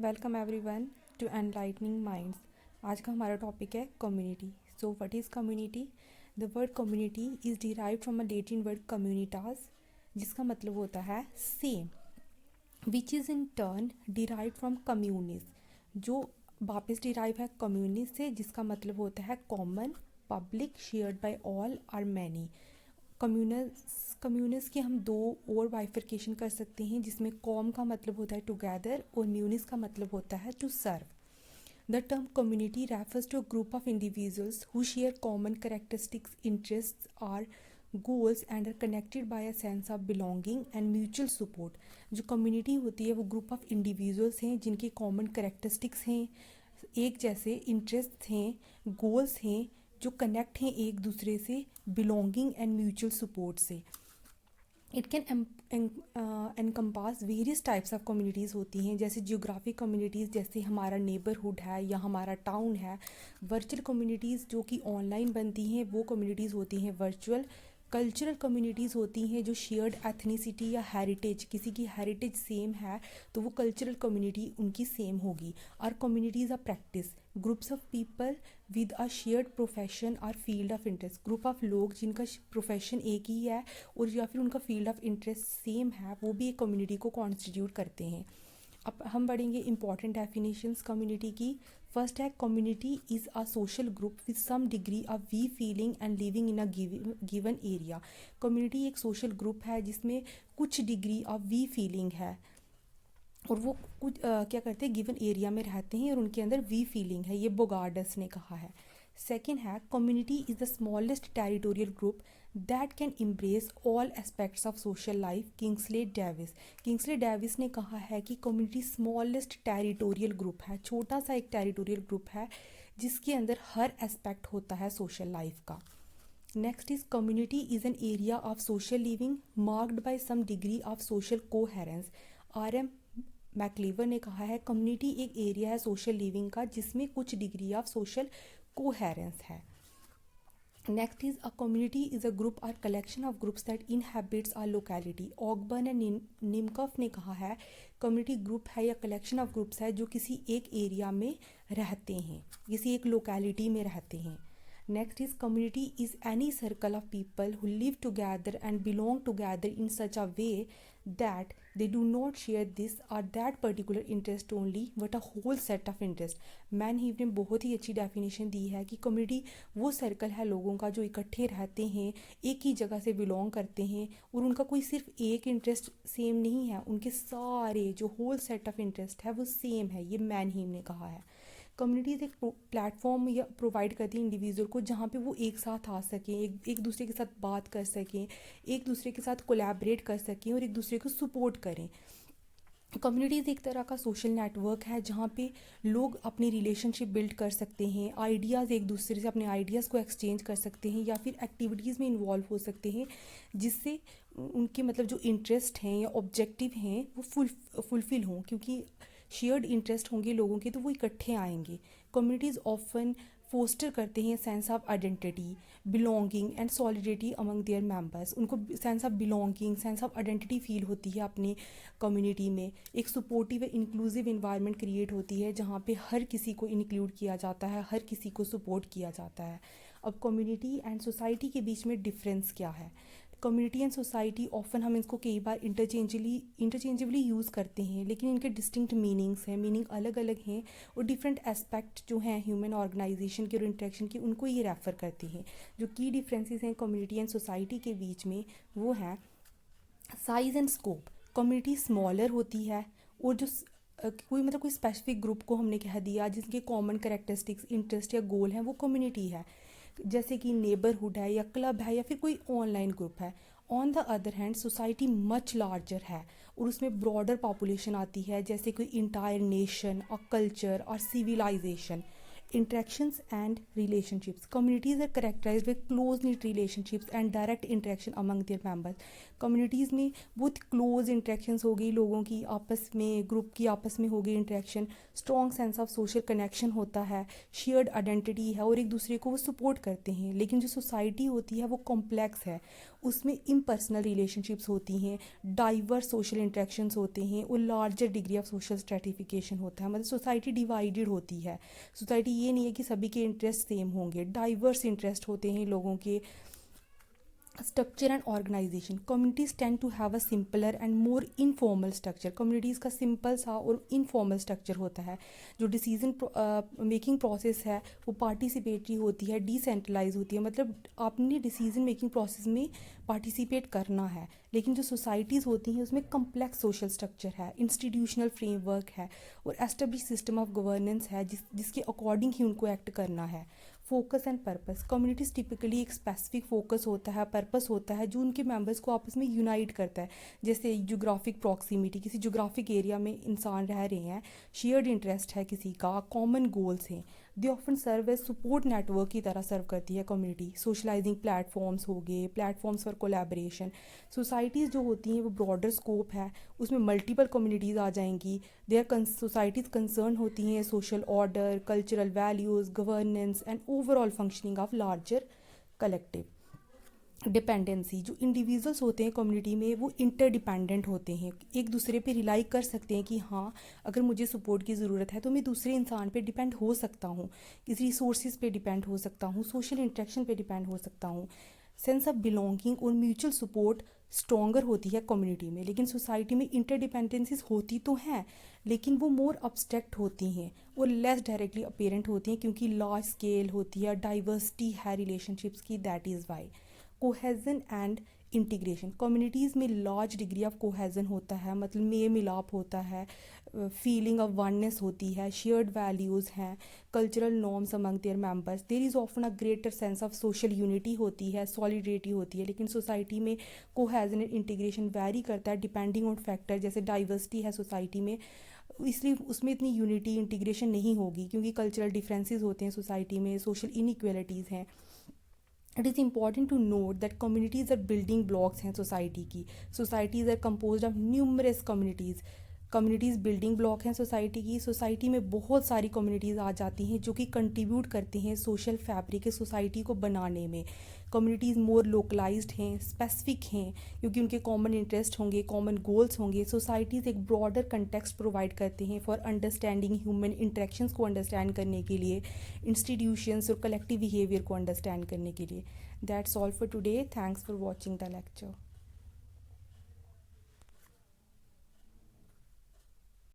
Welcome everyone to enlightening minds. आज का हमारा टॉपिक है community. So what is community? The word community is derived from a Latin word कम्युनिटास, जिसका मतलब होता है same, which is in turn derived from कम्युनिस, जो वापस डिराइव है कम्युनिस से, जिसका मतलब होता है common, public, shared by all और मैनी। कम्यूनस के हम दो और बाइफर्केशन कर सकते हैं, जिसमें कॉम का मतलब होता है टुगेदर और म्यूनिस का मतलब होता है to serve. The term community refers to a group of individuals who share common characteristics, interests or goals and are connected by a sense of belonging and mutual support. जो कम्युनिटी होती है वो group of individuals हैं जिनकी common characteristics हैं, एक जैसे interest हैं, गोल्स हैं, जो कनेक्ट हैं एक दूसरे से बिलोंगिंग एंड म्यूचुअल सपोर्ट से। It can encompass various types of communities होती हैं, जैसे जियोग्राफिक कम्युनिटीज़, जैसे हमारा नेबरहुड है या हमारा टाउन है। वर्चुअल कम्युनिटीज़ जो कि ऑनलाइन बनती हैं, वो कम्युनिटीज़ होती हैं वर्चुअल। कल्चरल कम्युनिटीज़ होती हैं जो शेयर्ड एथनिसिटी या हेरिटेज, किसी की हेरिटेज सेम है तो वो कल्चरल कम्युनिटी उनकी सेम होगी। और communities of practice, groups of people with a shared profession और field of interest, group of लोग जिनका प्रोफेशन एक ही है और या फिर उनका फील्ड ऑफ इंटरेस्ट सेम है, वो भी एक कम्युनिटी को कॉन्स्टिट्यूट करते हैं। अब हम बढ़ेंगे इंपॉर्टेंट डेफिनेशंस कम्युनिटी की। फर्स्ट है community is a social group with some degree of we feeling and living in a given area. Community एक सोशल ग्रुप है जिसमें कुछ डिग्री ऑफ वी फीलिंग है और वो कुछ क्या करते हैं, गिवन एरिया में रहते हैं और उनके अंदर वी फीलिंग है, ये बोगार्डस ने कहा है। सेकेंड है community is the smallest territorial group that can embrace all aspects of social life, Kingsley Davis ने कहा है कि कम्युनिटी स्मॉलेस्ट टेरिटोरियल ग्रुप है, छोटा सा एक टेरिटोरियल ग्रुप है जिसके अंदर हर एस्पेक्ट होता है सोशल लाइफ का। Next is community is an area of social living marked by some degree of social coherence. R M MacIver ने कहा है कम्युनिटी एक एरिया है सोशल लिविंग का जिसमें कुछ डिग्री ऑफ सोशल कोहेरेंस है। Next is a community is a group और collection of groups that inhabits our locality. Ogburn and Nimkoff ने कहा है कम्युनिटी ग्रुप है या कलेक्शन ऑफ ग्रुप्स है जो किसी एक एरिया में रहते हैं, किसी एक लोकेलिटी में रहते हैं। Next is community is any circle of people who live together and belong together in such a way that they do not share this or that particular interest only but a whole set of interest। Man heave ने बहुत ही अच्छी definition दी है कि community वो circle है लोगों का जो इकट्ठे रहते हैं, एक ही जगह से बिलोंग करते हैं और उनका कोई सिर्फ एक इंटरेस्ट सेम नहीं है, उनके सारे जो होल सेट ऑफ इंटरेस्ट है वो सेम है, ये मैन हीव ने कहा है। कम्युनिटीज़ एक प्लेटफॉर्म या प्रोवाइड करती है इंडिविजुअल को जहाँ पे वो एक साथ आ सकें, एक दूसरे के साथ बात कर सकें, एक दूसरे के साथ कोलैबोरेट कर सकें और एक दूसरे को सपोर्ट करें। कम्युनिटीज़ एक तरह का सोशल नेटवर्क है जहाँ पे लोग अपनी रिलेशनशिप बिल्ड कर सकते हैं, आइडियाज़ एक दूसरे से अपने आइडियाज़ को एक्सचेंज कर सकते हैं या फिर एक्टिविटीज़ में इन्वॉल्व हो सकते हैं जिससे उनके मतलब जो इंटरेस्ट हैं या ऑब्जेक्टिव हैं वो फुलफ़िल हों, क्योंकि शेयर्ड इंटरेस्ट होंगे लोगों के तो वो इकट्ठे आएंगे। कम्युनिटीज़ ऑफन फोस्टर करते हैं sense of identity, belonging and solidity among their members. उनको sense of belonging, sense of identity feel होती है अपनी कम्युनिटी में। एक सपोर्टिव इंक्लूसिव इन्वायरमेंट क्रिएट होती है जहाँ पे हर किसी को इंक्लूड किया जाता है, हर किसी को सपोर्ट किया जाता है। अब कम्युनिटी एंड सोसाइटी के बीच में डिफरेंस क्या है? कम्युनिटी एंड सोसाइटी ऑफन हम इसको कई बार इंटरचेंजेबली यूज़ करते हैं, लेकिन इनके डिस्टिंक्ट मीनिंग्स हैं, मीनिंग अलग अलग हैं और डिफरेंट एस्पेक्ट जो हैं ह्यूमन ऑर्गेनाइजेशन के और इंटरेक्शन के उनको ये रेफ़र करते हैं। जो की डिफरेंसेस हैं कम्युनिटी एंड सोसाइटी के बीच में वो हैं size and scope. Community smaller होती है और जो कोई स्पेसिफिक ग्रुप को हमने कह दिया जिसके कॉमन कैरेक्टरिस्टिक्स, इंटरेस्ट या गोल हैं वो कम्युनिटी है, जैसे कि नेबरहुड है या क्लब है या फिर कोई ऑनलाइन ग्रुप है। On the other hand society much larger है और उसमें ब्रॉडर पॉपुलेशन आती है, जैसे कोई इंटायर नेशन और कल्चर और civilisation. Interactions and relationships. Communities are characterized by close-knit relationships and direct interaction among their members. Communities में बहुत close interactions हो गई, लोगों की आपस में, ग्रुप की आपस में हो गई interaction, strong sense of social connection होता है, shared identity है और एक दूसरे को वो support करते हैं. लेकिन जो society होती है वो complex है, उसमें impersonal relationships होती हैं, diverse social interactions होते हैं और larger degree of social stratification होता है. मतलब society divided होती है. सोसाइटी ये नहीं है कि सभी के इंटरेस्ट सेम होंगे, डाइवर्स इंटरेस्ट होते हैं लोगों के. Structure and organization. Communities tend to have a simpler and more informal structure. Communities का सिंपल सा और इनफॉर्मल स्ट्रक्चर होता है. जो डिसीजन मेकिंग प्रोसेस है वो पार्टिसिपेटरी होती है, डिसेंट्रलाइज होती है. मतलब आपने डिसीजन मेकिंग प्रोसेस में पार्टिसिपेट करना है. लेकिन जो सोसाइटीज़ होती हैं उसमें कम्प्लेक्स सोशल स्ट्रक्चर है, इंस्टीट्यूशनल फ्रेमवर्क है और एस्टेब्लिश सिस्टम ऑफ गवर्नेंस है जिसके अकॉर्डिंग ही उनको एक्ट करना है. Focus and purpose. Communities typically एक स्पेसिफिक फोकस होता है, पर्पस होता है जो उनके मेंबर्स को आपस में यूनाइट करता है. जैसे जोग्राफिक प्रॉक्सिमिटी, किसी जोग्राफिक एरिया में इंसान रह रहे हैं, शेयर्ड इंटरेस्ट है किसी का, कॉमन गोल्स हैं. They often serve as support network की तरह सर्व करती है कम्युनिटी. सोशलाइजिंग प्लेटफॉर्म्स हो गए, प्लेटफॉर्म्स फॉर कोलैबोरेशन. सोसाइटीज़ जो होती हैं वो ब्रॉडर स्कोप है, उसमें मल्टीपल कम्युनिटीज़ आ जाएंगी. देयर सोसाइटीज़ कंसर्न होती हैं social order, cultural values, governance and overall functioning of larger collective. Dependency. जो इंडिविजुअल्स होते हैं कम्युनिटी में वो इंटरडिपेंडेंट होते हैं, एक दूसरे पे रिलाई कर सकते हैं कि हाँ अगर मुझे सपोर्ट की ज़रूरत है तो मैं दूसरे इंसान पे डिपेंड हो सकता हूँ, किसी रिसोर्सेज पे डिपेंड हो सकता हूँ, सोशल इंटरेक्शन पे डिपेंड हो सकता हूँ. सेंस ऑफ बिलोंगिंग और म्यूचुअल सपोर्ट स्ट्रॉन्गर होती है कम्युनिटी में. लेकिन सोसाइटी में इंटरडिपेंडेंसीज होती तो हैं लेकिन वो मोर अब्स्ट्रैक्ट होती हैं और लेस डायरेक्टली अपेरेंट होती हैं क्योंकि लार्ज स्केल होती है, डाइवर्सिटी है रिलेशनशिप्स की. That is why. Cohesion and integration. Communities में लार्ज डिग्री ऑफ कोहेजन होता है, मतलब मेल मिलाप होता है, फीलिंग ऑफ वननेस होती है, शेयर्ड वैल्यूज़ हैं, cultural norms among their members. There is often a greater sense of social unity होती है, सॉलिडेरिटी होती है. लेकिन सोसाइटी में कोहेजन एंड इंटीग्रेशन वेरी करता है डिपेंडिंग ऑन फैक्टर. जैसे डाइवर्सिटी है सोसाइटी में, इसलिए उसमें इतनी यूनिटी इंटीग्रेशन नहीं होगी क्योंकि कल्चरल डिफरेंसेस होते हैं सोसाइटी में, सोशल इनइक्वालिटीज़ हैं. It is important to note that communities are building blocks हैं सोसाइटी की. Societies are composed of numerous communities. Communities building block हैं सोसाइटी की. सोसाइटी में बहुत सारी कम्युनिटीज़ आ जाती हैं जो कि कंट्रीब्यूट करते हैं सोशल फैब्रिक सोसाइटी को बनाने में. कम्युनिटीज़ मोर लोकलाइज्ड हैं, स्पेसिफिक हैं क्योंकि उनके कॉमन इंटरेस्ट होंगे, कॉमन गोल्स होंगे. सोसाइटीज़ एक ब्रॉडर कंटेक्स्ट प्रोवाइड करते हैं फॉर अंडरस्टैंडिंग ह्यूमन इंटरेक्शंस को अंडरस्टैंड करने के लिए, इंस्टीट्यूशंस और कलेक्टिव बिहेवियर को अंडरस्टैंड करने के लिए. That's all for today. Thanks for watching the lecture.